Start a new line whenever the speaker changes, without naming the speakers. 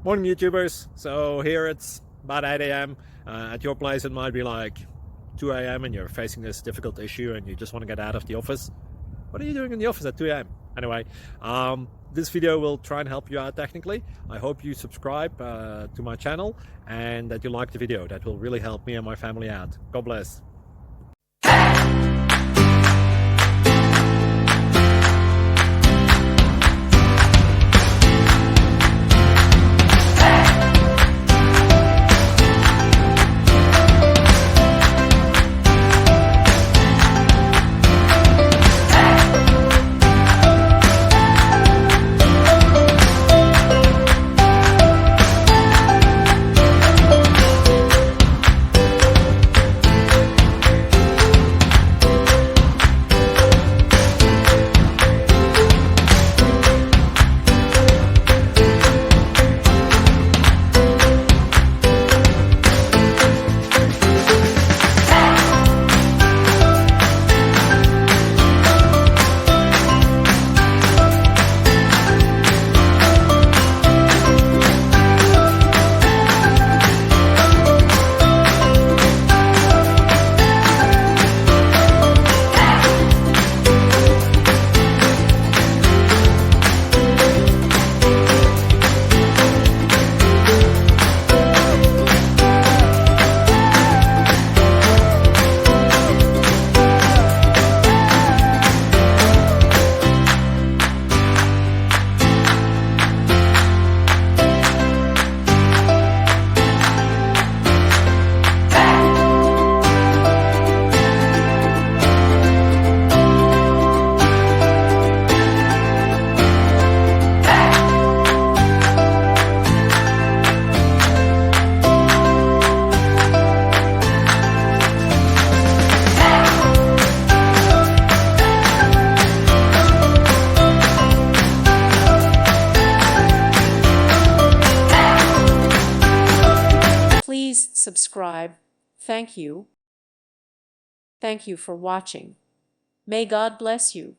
Morning YouTubers. So here it's about 8 a.m. At your place it might be like 2 a.m. and you're facing this difficult issue and you just want to get out of the office. What are you doing in the office at 2 a.m.? Anyway, this video will try and help you out technically. I hope you subscribe to my channel and that you like the video. That will really help me and my family out. God bless.
Please subscribe. Thank you. Thank you for watching. May God bless you.